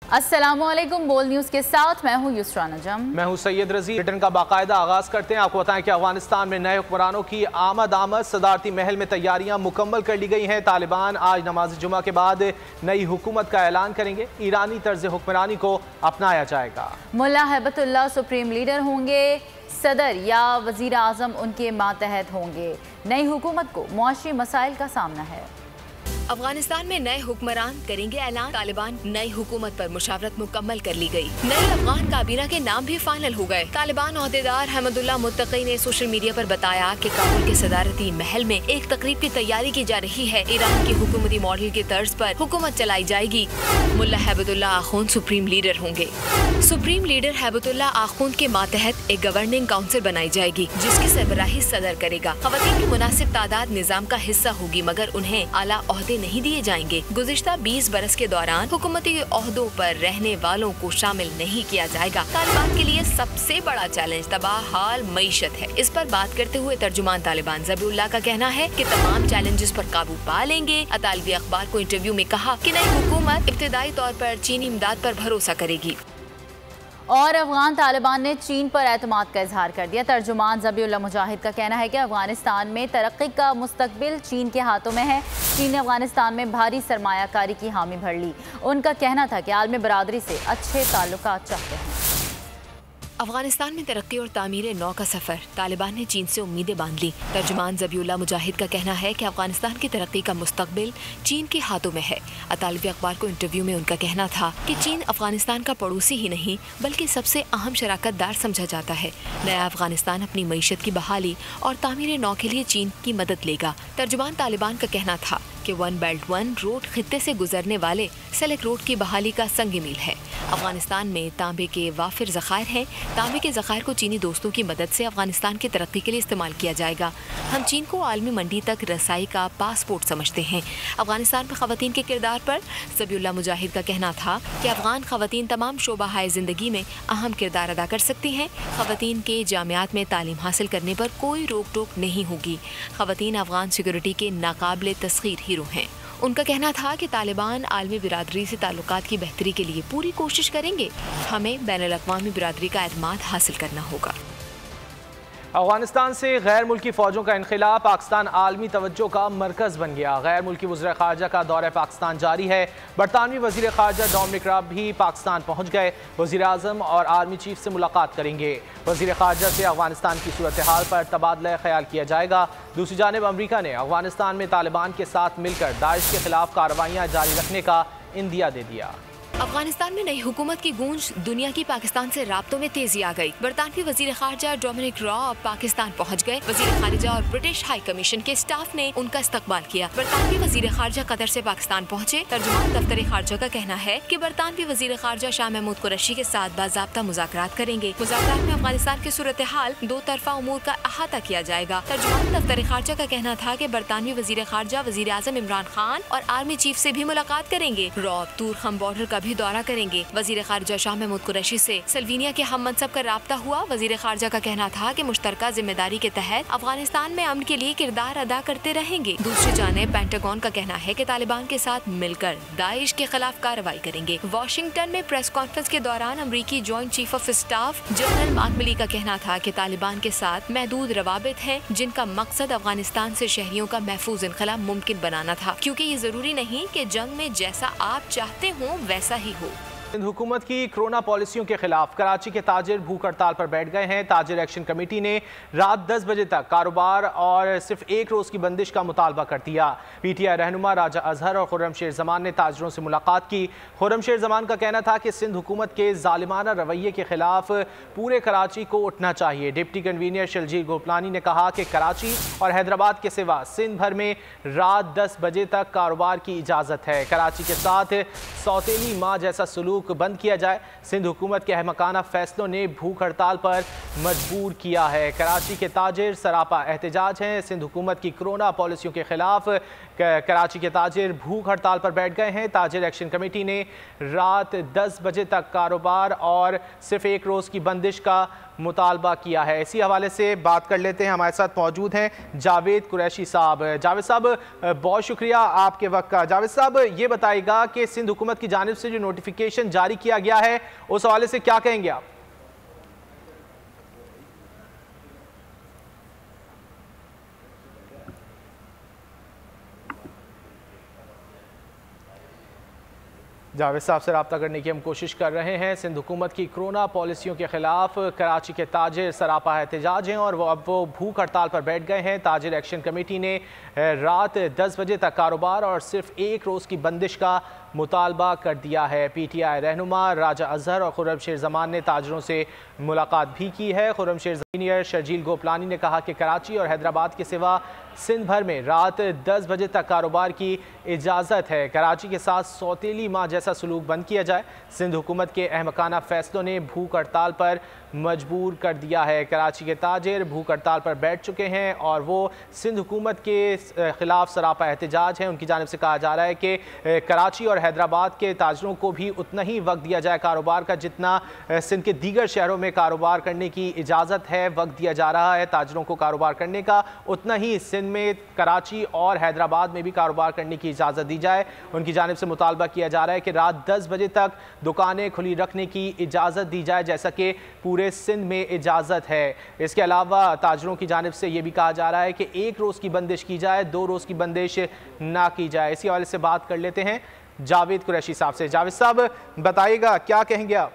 अस्सलामुअलैकुम। बोल न्यूज़ के साथ मैं हूँ युसरा नजम। मैं हूँ सैयद रजी। ब्रिटेन का बाकायदा आगाज करते हैं। आपको बताएं कि अफगानिस्तान में नए हुक्मरानों की आमद सदारती महल में तैयारियां मुकम्मल कर ली गई हैं। तालिबान आज नमाज जुमा के बाद नई हुकूमत का ऐलान करेंगे। ईरानी तर्ज हुक्मरानी को अपनाया जाएगा। मुल्ला हैबतुल्लाह सुप्रीम लीडर होंगे। सदर या वजीर आजम उनके मातहत होंगे। नई हुकूमत को मुआशी मसाइल का सामना है। अफगानिस्तान में नए हुक्मरान करेंगे ऐलान। तालिबान नई हुकूमत पर मुशावरत मुकम्मल कर ली गई। नई अफगान काबीना के नाम भी फाइनल हो गए। तालिबान ओहदेदार हमदुल्लाह मुत्तकी ने सोशल मीडिया पर बताया कि काबुल के सदारती महल में एक तकरीब की तैयारी की जा रही है। ईरान की हुकूमती मॉडल की तर्ज पर हुकूमत चलाई जाएगी। मुल्ला हैबतुल्लाह आखुंद सुप्रीम लीडर होंगे। सुप्रीम लीडर हैबतुल्लाह आखुंद के मातहत एक गवर्निंग काउंसिल बनाई जाएगी, जिसकी सरबराही सदर करेगा। खवातीन की मुनासिब तादाद निजाम का हिस्सा होगी, मगर उन्हें आला ओहदे नहीं दिए जाएंगे। गुज़िश्ता 20 बरस के दौरान हुकूमती ओहदों पर रहने वालों को शामिल नहीं किया जाएगा। तालिबान के लिए सबसे बड़ा चैलेंज तबाह हाल मईशत है। इस पर बात करते हुए तर्जुमान तालिबान ज़बीउल्लाह का कहना है कि तमाम चैलेंजेस पर काबू पा लेंगे। अतालवी अखबार को इंटरव्यू में कहा कि नई हुकूमत इब्तिदाई तौर पर चीनी इमदाद पर भरोसा करेगी। और अफगान तालिबान ने चीन पर एतमाद का इजहार कर दिया। तर्जुमान ज़बीउल्लाह मुजाहिद का कहना है कि अफगानिस्तान में तरक्की का मुस्तकबिल चीन के हाथों में है। चीन ने अफगानिस्तान में भारी सरमायाकारी की हामी भर ली। उनका कहना था कि आलमी बरादरी से अच्छे ताल्लुकात चाहते हैं। अफगानिस्तान में तरक्की और तामीर नौ का सफर, तालिबान ने चीन से उम्मीदें बांध ली। तर्जुमान ज़बीउल्लाह मुजाहिद का कहना है कि अफगानिस्तान की तरक्की का मुस्तकबिल चीन के हाथों में है। अतालवी अखबार को इंटरव्यू में उनका कहना था कि चीन अफगानिस्तान का पड़ोसी ही नहीं बल्कि सबसे अहम शराकतदार समझा जाता है। नया अफगानिस्तान अपनी मईशत की बहाली और तामीर नौ के लिए चीन की मदद लेगा। तर्जुमान तालिबान का कहना था कि 1 बेल्ट 1 रोड खित्ते से गुजरने वाले सिल्क रोड की बहाली का संग मील है। अफगानिस्तान में तांबे के वाफिर ज़खायर हैं। तांबे के ज़खायर को चीनी दोस्तों की मदद से अफगानिस्तान की तरक्की के लिए इस्तेमाल किया जाएगा। हम चीन को आलमी मंडी तक रसाई का पासपोर्ट समझते हैं। अफगानिस्तान में ख़वातीन के किरदार पर ज़बीउल्लाह मुजाहिद का कहना था कि अफगान ख़वातीन तमाम शोबाहाए ज़िंदगी में अहम किरदार अदा कर सकती हैं। ख़वातीन के जामियात में तालीम हासिल करने पर कोई रोक टोक नहीं होगी। ख़वातीन अफगान सिक्योरिटी के नाकाबिले तस्खीर हीरो हैं। उनका कहना था कि तालिबान आलमी बिरादरी से ताल्लुकात की बेहतरी के लिए पूरी कोशिश करेंगे। हमें बैनुल-अक़वामी बिरादरी का एतमाद हासिल करना होगा। अफगानिस्तान से गैर मुल्की फ़ौजों का इनखिला, पाकिस्तान आलमी तवज्जो का मरकज़ बन गया। गैर मुल्की वज़ीर ख़ारजा का दौरा पाकिस्तान जारी है। बरतानवी वज़ीर ख़ारजा डोमिनिक राब भी पाकिस्तान पहुँच गए। वज़ीर आज़म और आर्मी चीफ से मुलाकात करेंगे। वज़ीर ख़ारजा से अफगानिस्तान की सूरत हाल पर तबादला ख्याल किया जाएगा। दूसरी जानिब अमरीका ने अफगानिस्तान में तालिबान के साथ मिलकर दाइश के खिलाफ कार्रवाइयाँ जारी रखने का इंदिया दे दिया। अफगानिस्तान में नई हुकूमत की गूंज दुनिया की पाकिस्तान से राब्तों में तेजी आ गई। बरतानवी वजीर खारजा डोमिनिक रॉब पाकिस्तान पहुंच गए। वजीर खारजा और ब्रिटिश हाई कमीशन के स्टाफ ने उनका इस्तकबाल किया। बरतानवी वजीर खारजा कतर से पाकिस्तान पहुंचे। तर्जुमान दफ्तर खारजा का कहना है कि बरतानवी वजीर खारजा शाह महमूद कुरैशी के साथ बाज़ाब्ता मुज़ाकरात करेंगे। मुज़ाकरात में अफगानिस्तान की सूरत हाल, दो तरफा उमूर का अहाता किया जाएगा। तर्जुमान दफ्तर खारजा का कहना था कि बरतानवी वजीर खारजा वजीर आज़म इमरान खान और आर्मी चीफ से भी मुलाकात करेंगे। रॉब तूरखम बॉर्डर का भी दौरा करेंगे। वजीर खारजा शाह महमूद कुरैशी से सल्वीनिया के हम मनसब का राब्ता हुआ। वजीर खारजा का कहना था कि मुश्तरका जिम्मेदारी के तहत अफगानिस्तान में अमन के लिए किरदार अदा करते रहेंगे। दूसरी जानिब पेंटागन का कहना है कि तालिबान के साथ मिलकर दाइश के खिलाफ कार्रवाई करेंगे। वाशिंगटन में प्रेस कॉन्फ्रेंस के दौरान अमरीकी joint chief of staff general mark मिली का कहना था कि तालिबान के साथ महदूद रवाबित हैं, जिनका मकसद अफगानिस्तान से शहरियों का महफूज इनखला मुमकिन बनाना था, क्योंकि ये जरूरी नहीं कि जंग में जैसा आप चाहते हो वैसा ही हो। सिंध हुकूमत की कोरोना पॉलिसियों के खिलाफ कराची के ताजिर भूख हड़ताल पर बैठ गए हैं। ताजिर एक्शन कमेटी ने रात 10 बजे तक कारोबार और सिर्फ एक रोज की बंदिश का मुतालबा कर दिया। PTI रहनुमा राजा अजहर और खुर्रमशेर जमान ने ताजिरों से मुलाकात की। खुर्रमशेर जमान का कहना था कि सिंध हुकूमत के जालिमाना रवैये के खिलाफ पूरे कराची को उठना चाहिए। डिप्टी कन्वीनर शलजीर गोपलानी ने कहा कि कराची और हैदराबाद के सिवा सिंध भर में रात 10 बजे तक कारोबार की इजाज़त है। कराची के साथ सौतेली माँ जैसा सलूक बंद किया जाए। सिंध हुकूमत के अहमकाना फैसलों ने भूख हड़ताल पर मजबूर किया है। कराची के ताजिर सरापा एहतजाज हैं। सिंध हुकूमत की कोरोना पॉलिसियों के खिलाफ कराची के ताजिर भूख हड़ताल पर बैठ गए हैं। ताजिर एक्शन कमेटी ने रात 10 बजे तक कारोबार और सिर्फ एक रोज़ की बंदिश का मुतालबा किया है। इसी हवाले से बात कर लेते हैं। हमारे साथ मौजूद हैं जावेद कुरैशी साहब। जावेद साहब, बहुत शुक्रिया आपके वक्त का। जावेद साहब, ये बताइएगा कि सिंध हुकूमत की जानिब से जो नोटिफिकेशन जारी किया गया है उस हवाले से क्या कहेंगे आप? जावेद साहब से रब्ता करने की हम कोशिश कर रहे हैं। सिंध हुकूमत की कोरोना पॉलिसियों के खिलाफ कराची के ताजिर सरापा एहतजाज हैं और अब वो भूख हड़ताल पर बैठ गए हैं। ताजिर एक्शन कमेटी ने रात 10 बजे तक कारोबार और सिर्फ एक रोज़ की बंदिश का मुतालबा कर दिया है। PTI रहनुमा राजा अजहर और खुर्रम शेर जमान ने ताजिरों से मुलाकात भी की है। खुर्रम शेर सीनियर शर्जील गोपलानी ने कहा कि कराची और हैदराबाद के सिवा सिंध भर में रात 10 बजे तक कारोबार की इजाज़त है। कराची के साथ सौतेली माह जैसा सलूक बंद किया जाए। सिंध हुकूमत के अहमकाना फैसलों ने भूख हड़ताल पर मजबूर कर दिया है। कराची के ताजिर भूख हड़ताल पर बैठ चुके हैं और वो सिंध हुकूमत के खिलाफ सरापा एहतजाज हैं। उनकी जानिब से कहा जा रहा है कि कराची और हैदराबाद के ताजिरों को भी उतना ही वक्त दिया जाए कारोबार का जितना सिंध के दीगर शहरों में कारोबार करने की इजाज़त है। वक्त दिया जा रहा है ताजिरों को कारोबार करने का, उतना ही सिंध में कराची और हैदराबाद में भी कारोबार करने की इजाज़त दी जाए। उनकी जानिब से मुतालबा किया जा रहा है कि रात 10 बजे तक दुकानें खुली रखने की इजाज़त दी जाए जैसा कि पूरे सिंध में इजाज़त है। इसके अलावा ताजिरों की जानिब से ये भी कहा जा रहा है कि एक रोज़ की बंदिश की जाए, 2 रोज़ की बंदिश ना की जाए। इसी हवाले से बात कर लेते हैं जावेद कुरैशी साहब से। जावेद साहब, बताइएगा क्या कहेंगे आप?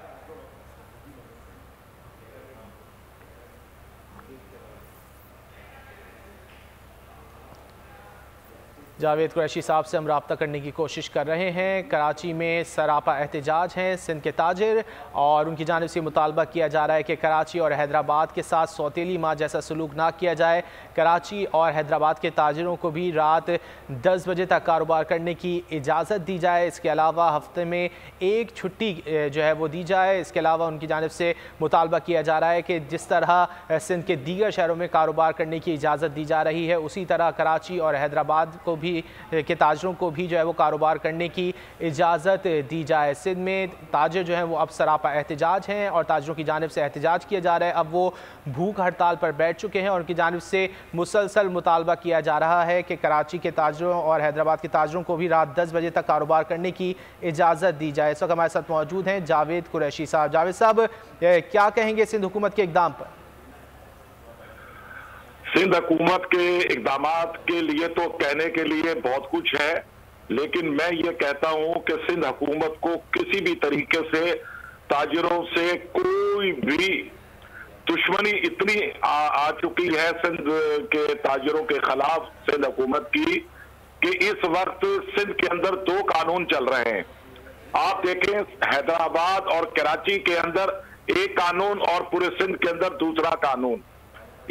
जावेद कुरैशी साहब से हम रब्ता करने की कोशिश कर रहे हैं। कराची में सरापा एहतजाज हैं सिंध के ताजिर और उनकी जानिब से मुतालबा किया जा रहा है कि कराची और हैदराबाद के साथ सौतेली माह जैसा सलूक ना किया जाए। कराची और हैदराबाद के ताजिरों को भी रात 10 बजे तक कारोबार करने की इजाज़त दी जाए। इसके अलावा हफ्ते में एक छुट्टी जो है वो दी जाए। इसके अलावा उनकी जानिब से मुतालबा किया जा रहा है कि जिस तरह सिंध के दीगर शहरों में कारोबार करने की इजाज़त दी जा रही है उसी तरह कराची और हैदराबाद को भी के ताजिरों को भी जो है वो कारोबार करने की इजाज़त दी जाए। सिंध में ताजिर जो है वो अब सरापा एहतजाज हैं और ताजिरों की जानिब से एहतजाज किया जा रहा है। अब वो भूख हड़ताल पर बैठ चुके हैं और उनकी जानिब से मुसलसल मुतालबा किया जा रहा है कि कराची के ताजिरों और हैदराबाद के ताजिरों को भी रात 10 बजे तक कारोबार करने की इजाज़त दी जाए। इस वक्त हमारे साथ मौजूद हैं जावेद कुरैशी साहब। जावेद साहब, क्या कहेंगे सिंध हुकूमत के इक़दाम पर? सिंध हुकूमत के इकदाम के लिए तो कहने के लिए बहुत कुछ है, लेकिन मैं ये कहता हूं कि सिंध हुकूमत को किसी भी तरीके से ताजिरों से कोई भी दुश्मनी इतनी आ चुकी है सिंध के ताजिरों के खिलाफ सिंध हुकूमत की कि इस वक्त सिंध के अंदर 2 कानून चल रहे हैं। आप देखें, हैदराबाद और कराची के अंदर एक कानून और पूरे सिंध के अंदर दूसरा कानून।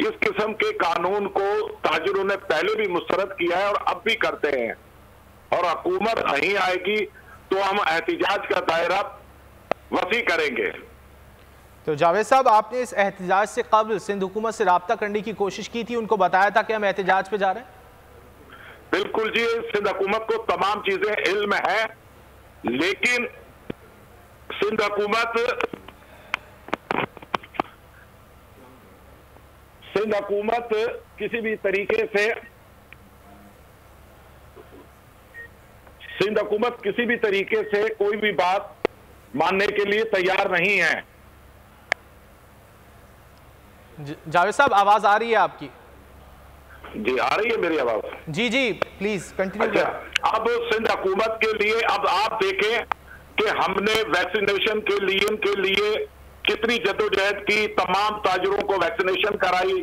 इस किस्म के कानून को ताजिरों ने पहले भी मुस्तरद किया है और अब भी करते हैं और हुकूमत नहीं आएगी तो हम एहतिजाज का दायरा वसी करेंगे। तो जावेद साहब, आपने इस एहतिजाज से कबल सिंध हुकूमत से रब्ता करने की कोशिश की थी, उनको बताया था कि हम एहतिजाज पे जा रहे हैं? बिल्कुल जी, सिंध हुकूमत को तमाम चीजें इल्म है, लेकिन सिंध हुकूमत किसी भी तरीके से कोई भी बात मानने के लिए तैयार नहीं है। जावेद साहब, आवाज आ रही है आपकी? जी आ रही है मेरी आवाज? जी जी, प्लीज कंटिन्यू। अच्छा, अब सिंध हुकूमत के लिए अब आप देखें कि हमने वैक्सीनेशन के लिए कितनी जद्दोजहद की, तमाम ताजिरों को वैक्सीनेशन कराई,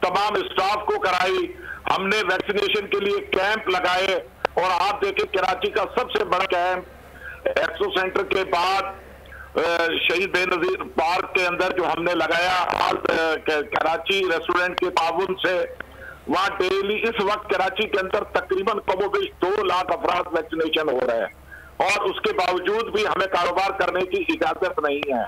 तमाम स्टाफ को कराई, हमने वैक्सीनेशन के लिए कैंप लगाए और आप देखें कराची का सबसे बड़ा कैंप एक्सो सेंटर के बाद शहीद बेनजीर पार्क के अंदर जो हमने लगाया कराची रेस्टोरेंट के ताउन से, वहां डेली इस वक्त कराची के अंदर तकरीबन कमोबेश 2 लाख अफराद वैक्सीनेशन हो रहे हैं और उसके बावजूद भी हमें कारोबार करने की इजाजत नहीं है।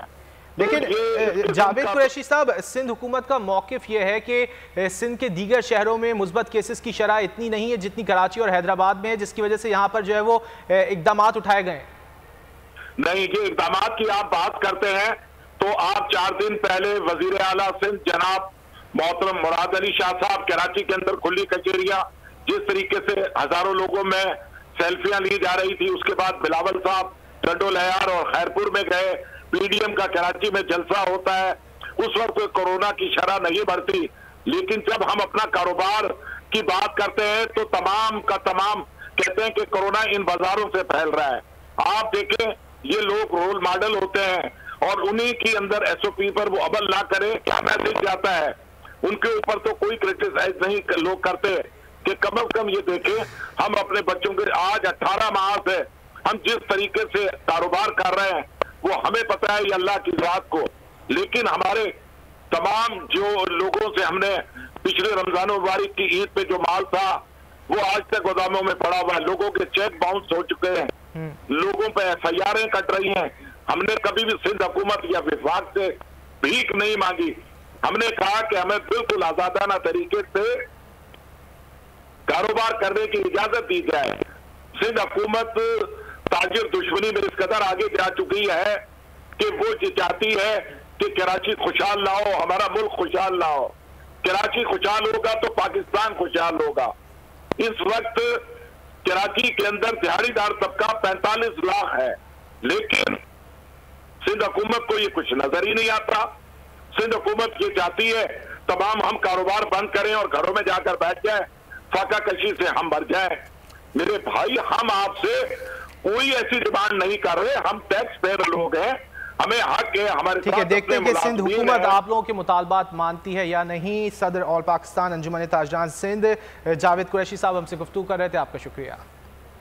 लेकिन जावेद कुरैशी साहब, सिंध हुकूमत का मौक़िफ़ ये है कि सिंध के दीगर शहरों में मुस्बत केसेस की शरह इतनी नहीं है जितनी कराची और हैदराबाद में है, जिसकी वजह से यहाँ पर जो है वो इक़दाम उठाए गए। नहीं, ये इक़दाम की आप बात करते हैं तो आप 4 दिन पहले वज़ीर आला सिंध जनाब मोहतरम मुराद अली शाह साहब कराची के अंदर खुली कचेरियां, जिस तरीके से हजारों लोगों में सेल्फियां ली जा रही थी, उसके बाद बिलावल साहब टंडो लयार और खैरपुर में गए, पीडीएम का कराची में जलसा होता है, उस वक्त कोरोना की शरह नहीं बढ़ती। लेकिन जब हम अपना कारोबार की बात करते हैं तो तमाम का तमाम कहते हैं कि कोरोना इन बाजारों से फैल रहा है। आप देखें, ये लोग रोल मॉडल होते हैं और उन्हीं की अंदर एसओपी पर वो अमल ना करें, क्या मैसेज जाता है? उनके ऊपर तो कोई क्रिटिसाइज नहीं लोग करते कि कम से कम ये देखें, हम अपने बच्चों के आज 18 माह से हम जिस तरीके से कारोबार कर रहे हैं वो हमें पता है, ये अल्लाह की ज़ात को। लेकिन हमारे तमाम जो लोगों से हमने पिछले रमजान मुबारक की ईद पे जो माल था वो आज तक गोदामों में पड़ा हुआ है, लोगों के चेक बाउंस हो चुके हैं, लोगों पे एफआईआरें कट रही हैं। हमने कभी भी सिंध हुकूमत या विभाग से भीख नहीं मांगी, हमने कहा कि हमें बिल्कुल आजादाना तरीके से कारोबार करने की इजाजत दी जाए। सिंध हुकूमत ताजिर दुश्मनी में इस कदर आगे जा चुकी है कि वो ये चाहती है कि कराची खुशहाल ना हो, हमारा मुल्क खुशहाल ना हो। कराची खुशहाल होगा तो पाकिस्तान खुशहाल होगा। इस वक्त कराची के अंदर दिहाड़ीदार तबका 45 लाख है, लेकिन सिंध हुकूमत को ये कुछ नजर ही नहीं आता। सिंध हुकूमत ये चाहती है तमाम हम कारोबार बंद करें और घरों में जाकर बैठ जाए, फाका कशी से हम मर जाए। मेरे भाई, हम आपसे कोई ऐसी डिमांड नहीं कर रहे, हम टैक्स पेयर लोग हैं, हमें हक है हमारे। ठीक है, देखते हैं कि सिंध हुकूमत आप लोगों के मुतालबात मानती है या नहीं। सदर ऑल पाकिस्तान अंजुमन ताजरान सिंध जावेद कुरैशी साहब हमसे गुफ्तगू कर रहे थे, आपका शुक्रिया।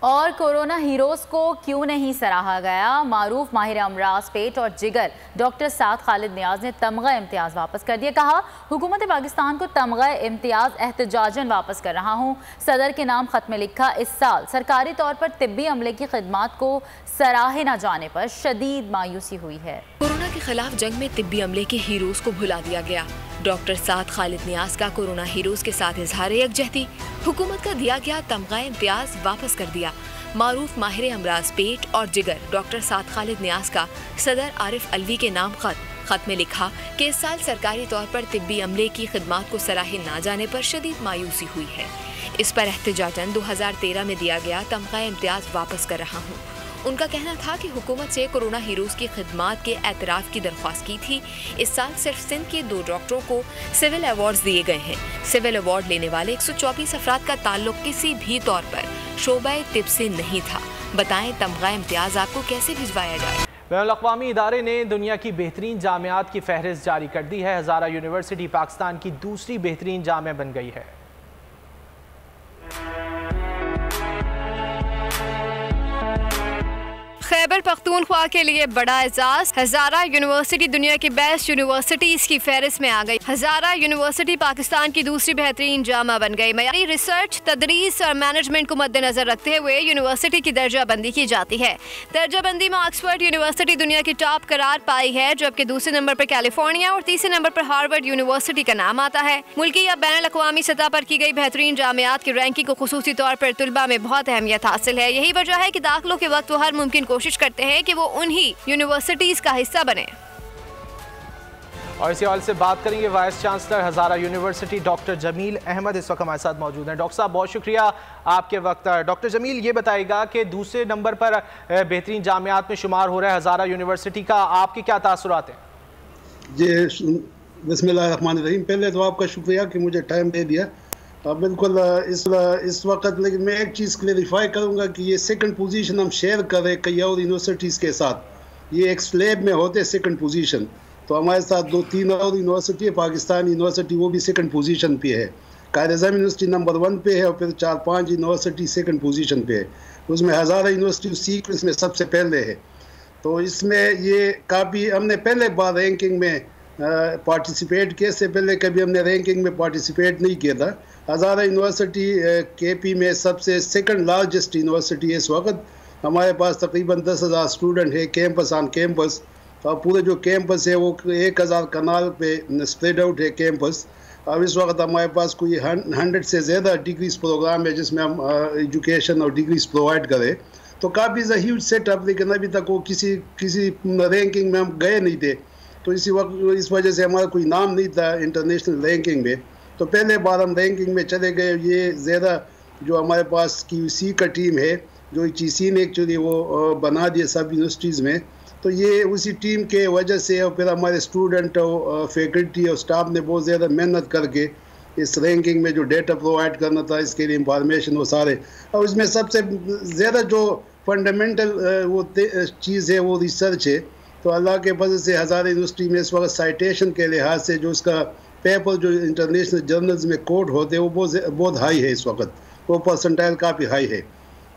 और कोरोना हीरोज़ को क्यों नहीं सराहा गया? मारूफ माहिर अमराज पेट और जिगर डॉक्टर साद खालिद नियाज ने तमगा इम्तियाज़ वापस कर दिया। कहा, हुकूमत पाकिस्तान को तमगा इम्तियाज़ एहतजाजन वापस कर रहा हूँ। सदर के नाम खत में लिखा, इस साल सरकारी तौर पर तिब्बी अमले की खिदमात को सराहे न जाने पर शदीद मायूसी हुई है। कोरोना के खिलाफ जंग में तिब्बी अमले के हीरोज़ को भुला दिया गया। डॉक्टर साद खालिद नियाज का कोरोना हीरोज़ के साथ इजहार यकजहती, हुकूमत का दिया गया तमगा इम्तियाज वापस कर दिया। मारूफ माहिर अमराज पेट और जिगर डॉक्टर साद खालिद नियाज का सदर आरिफ अलवी के नाम खत में लिखा कि इस साल सरकारी तौर पर तिब्बी अमले की खिदमात को सराहे ना जाने पर शदीद मायूसी हुई है। इस पर एहतजाजन 2013 में दिया गया तमगा इम्तियाज वापस कर रहा हूँ। उनका कहना था कि हुकूमत से कोरोना हीरोज़ की खिदमात के एतराफ़ की दरख्वास्त की थी। इस साल सिर्फ सिंध के 2 डॉक्टरों को सिविल अवार्ड्स दिए गए हैं। सिविल अवार्ड लेने वाले 124 अफराद का ताल्लुक किसी भी तौर पर शोबा तिब से नहीं था। बताएं तमगा इम्तियाज़ आपको कैसे भिजवाया जाए? बैनुल-अक़वामी इदारे ने दुनिया की बेहतरीन जामियात की फहरिस्त जारी कर दी है। हज़ारा यूनिवर्सिटी पाकिस्तान की दूसरी बेहतरीन जामिया बन गई है। खैबर पख्तूनख्वा के लिए बड़ा एजाज, हज़ारा यूनिवर्सिटी दुनिया की बेस्ट यूनिवर्सिटीज़ की फहरिस्त में आ गई। हज़ारा यूनिवर्सिटी पाकिस्तान की दूसरी बेहतरीन जामा बन गई। मयारी रिसर्च, तदरीस और मैनेजमेंट को मद्देनजर रखते हुए यूनिवर्सिटी की दर्जा बंदी की जाती है। दर्जा बंदी में ऑक्सफोर्ड यूनिवर्सिटी दुनिया की टॉप करार पाई है, जबकि दूसरे नंबर पर कैलिफोर्निया और तीसरे नंबर पर हार्वर्ड यूनिवर्सिटी का नाम आता है। मुल्की या बैनुल-अक़वामी सतह पर की गई बेहतरीन जामियात की रैंकिंग को खुसूसी तौर पर तुलबा में बहुत अहमियत हासिल है। यही वजह है कि दाखिलों के वक्त वो हर मुमकिन कोशिश करते हैं कि वो उन्हीं यूनिवर्सिटीज का हिस्सा बने। और इसी हवाले से बात करेंगे vice chancellor Hazara university doctor Jamil Ahmad इस वक्त हमारे साथ मौजूद हैं। डॉक्टर साहब, बहुत शुक्रिया आपके वक्त। डॉक्टर जमील, ये बताइएगा कि दूसरे नंबर पर बेहतरीन जामियात में शुमार हो रहा है हज़ारा यूनिवर्सिटी का, आपके क्या तासुरात हैं? जी, बिस्मिल्लाहिर्रहमानिर्रहीम। पहले तो आपका शुक्रिया कि मुझे टाइम दे दिया। बिल्कुल इस वक्त, लेकिन मैं एक चीज़ क्लेरिफाई करूँगा कि ये सेकंड पोजीशन हम शेयर कर रहे हैं कई और यूनिवर्सिटीज़ के साथ। ये एक स्लैब में होते सेकंड पोजीशन, तो हमारे साथ 2-3 और यूनिवर्सिटी है। पाकिस्तान यूनिवर्सिटी वो भी सेकंड पोजीशन पे है। कायद-ए-आज़म यूनिवर्सिटी नंबर 1 पे है और फिर 4-5 यूनिवर्सिटी सेकंड पोजीशन पे है। उसमें हज़ारा यूनिवर्सिटी सीक्वेंस में सबसे पहले है। तो इसमें ये काफ़ी हमने पहले बार रैंकिंग में पार्टिसिपेट किए, से पहले कभी हमने रैंकिंग में पार्टिसिपेट नहीं किया था। हज़ारा यूनिवर्सिटी KP में सबसे सेकंड लार्जेस्ट यूनिवर्सिटी है। इस वक्त हमारे पास तकरीबन 10,000 स्टूडेंट है कैंपस ऑन कैंपस, अब पूरे जो कैंपस है वो 1000 कनाल पे स्प्रेड आउट है कैंपस। अब इस वक्त हमारे पास कोई 100 से ज़्यादा डिग्रीज प्रोग्राम है जिसमें हम एजुकेशन और डिग्रीज प्रोवाइड करें। तो काफ़ी ह्यूज सेटअप, लेकिन अभी तक वो किसी रैंकिंग में हम गए नहीं थे। तो इस वजह से हमारा कोई नाम नहीं था इंटरनेशनल रैंकिंग में। तो पहले बार हम रैंकिंग में चले गए। ये ज़्यादा जो हमारे पास QC का टीम है, जो HEC ने एक्चुअली वो बना दिया सब यूनिवर्सिटीज़ में, तो ये उसी टीम के वजह से और फिर हमारे स्टूडेंट और फैकल्टी और स्टाफ ने बहुत ज़्यादा मेहनत करके इस रैंकिंग में जो डेटा प्रोवाइड करना था, इसके लिए इंफॉर्मेशन वो सारे, और इसमें सबसे ज़्यादा जो फंडामेंटल वो चीज़ है वो रिसर्च है। तो अल्लाह के फजल से हज़ार यूनिवर्सिटी में इस वक्त साइटेशन के लिहाज से जो उसका पेपर जो इंटरनेशनल जर्नल्स में कोट होते हैं वो बहुत हाई है इस वक्त, वो परसेंटाइल काफ़ी हाई है।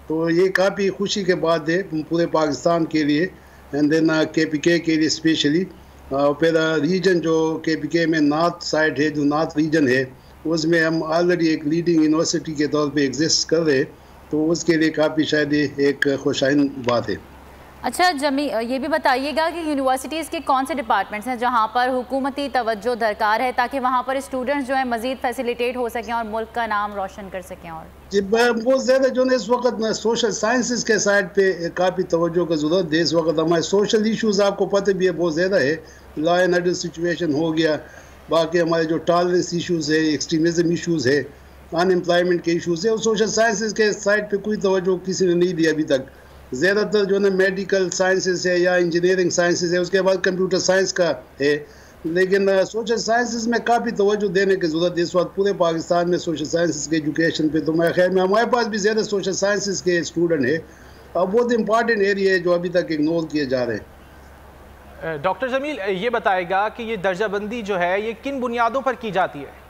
तो ये काफ़ी खुशी के बात है पूरे पाकिस्तान के लिए, एंड देन KPK के लिए स्पेशली। फिर रीजन जो KPK में नॉर्थ साइड है, जो नॉर्थ रीजन है, उसमें हम ऑलरेडी एक लीडिंग यूनिवर्सिटी के तौर पे एग्जिस्ट कर रहे, तो उसके लिए काफ़ी शायद एक खुशाइन बात है। अच्छा जमी, ये भी बताइएगा कि यूनिवर्सिटीज़ के कौन से डिपार्टमेंट्स हैं जहाँ पर हुकूमती तवज्जो दरकार है ताकि वहाँ पर स्टूडेंट्स जो है मज़ीद फैसिलिटेट हो सकें और मुल्क का नाम रोशन कर सकें? और जी बहुत ज़्यादा जो है इस वक्त ना सोशल साइंसेस के साइड पे काफ़ी तवज्जो का ज़रूरत है। इस वक्त हमारे सोशल इशूज़ आपको पता भी है बहुत ज़्यादा है, लॉ एंड ऑर्डर सिचुएशन हो गया, बाकी हमारे जो टॉलरेंस इशूज़ है, एक्सट्रीमिज़म इशूज़ है, अनएम्प्लॉयमेंट के इशूज़ है, और सोशल साइंसेस के साइड पे कोई तवज्जो किसी ने नहीं दिया अभी तक। ज़्यादातर जो है मेडिकल साइंसेस है या इंजीनियरिंग साइंसेस है, उसके बाद कंप्यूटर साइंस का है, लेकिन सोशल साइंसेस में काफ़ी तवज्जो देने की ज़रूरत है इस वक्त पूरे पाकिस्तान में सोशल साइंसेस के एजुकेशन पे। तो मेरे ख्याल में हमारे पास भी ज़्यादा सोशल साइंसेस के स्टूडेंट है और बहुत इंपॉर्टेंट एरिया है जो अभी तक इग्नोर किए जा रहे हैं। डॉक्टर जमील ये बताएगा कि ये दर्जाबंदी जो है ये किन बुनियादों पर की जाती है?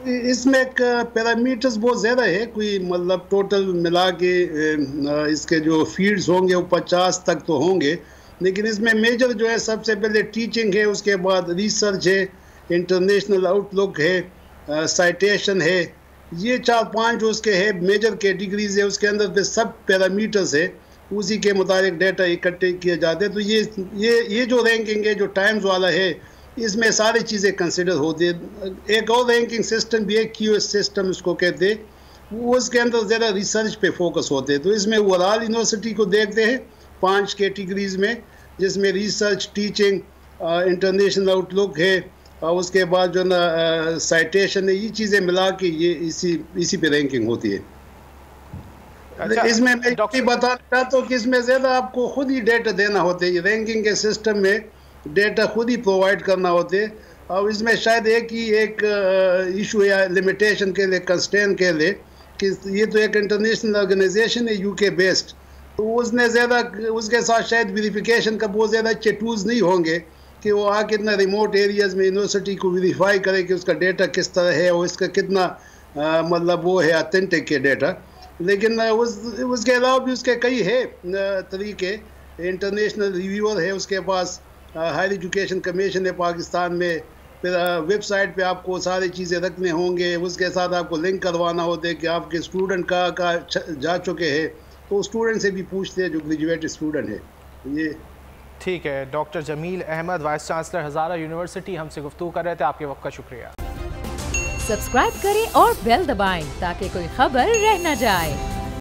इसमें एक पैरामीटर्स बहुत ज़्यादा है, कोई मतलब टोटल मिला के इसके जो फील्ड्स होंगे वो 50 तक तो होंगे, लेकिन इसमें मेजर जो है सबसे पहले टीचिंग है, उसके बाद रिसर्च है, इंटरनेशनल आउटलुक है, साइटेशन है, ये 4-5 जो उसके है मेजर कैटेगरीज है। उसके अंदर पे सब पैरामीटर्स है, उसी के मुताबिक डेटा इकट्ठे किए जाते हैं। तो ये जो रैंकिंग है जो टाइम्स वाला है, इसमें सारी चीज़ें कंसिडर होती है। एक और रैंकिंग सिस्टम भी है, QS सिस्टम उसको कहते हैं, वो उसके अंदर ज़्यादा रिसर्च पे फोकस होते हैं। तो इसमें ओवरऑल यूनिवर्सिटी को देखते हैं 5 कैटेगरीज में, जिसमें रिसर्च, टीचिंग, इंटरनेशनल आउटलुक है, और उसके बाद जो ना साइटेशन है, ये चीज़ें मिला के ये इसी पे रैंकिंग होती है। अच्छा, इसमें मैं ये बताना चाहता हूँ कि इसमें ज़्यादा आपको खुद ही डेटा देना होता है। रैंकिंग के सिस्टम में डेटा खुद ही प्रोवाइड करना होते हैं, और इसमें शायद एक इशू या लिमिटेशन के लिए, कंस्ट्रेंट के लिए, कि ये तो एक इंटरनेशनल ऑर्गेनाइजेशन है UK बेस्ड, तो उसने ज़्यादा उसके साथ शायद वेरिफिकेशन का बहुत ज़्यादा अच्छे टूल्स नहीं होंगे कि वो आके इतना रिमोट एरियाज़ में यूनिवर्सिटी को वेरीफाई करे कि उसका डेटा किस तरह है और इसका कितना मतलब वो है ऑथेंटिक के डेटा। लेकिन उसके अलावा भी उसके कई है तरीके। इंटरनेशनल रिव्यूअर है उसके पास, हायर एजुकेशन कमीशन है पाकिस्तान में, फिर वेबसाइट पे आपको सारी चीज़ें रखने होंगे, उसके साथ आपको लिंक करवाना होता है कि आपके स्टूडेंट का जा चुके हैं, तो स्टूडेंट से भी पूछते हैं जो ग्रेजुएट स्टूडेंट है। ये ठीक है। Doctor Jamil Ahmed, vice chancellor Hazara university, हमसे गुफ्तगू कर रहे थे। आपके वक्त का शुक्रिया। सब्सक्राइब करें और बेल दबाएं ताकि कोई खबर रह न जाए।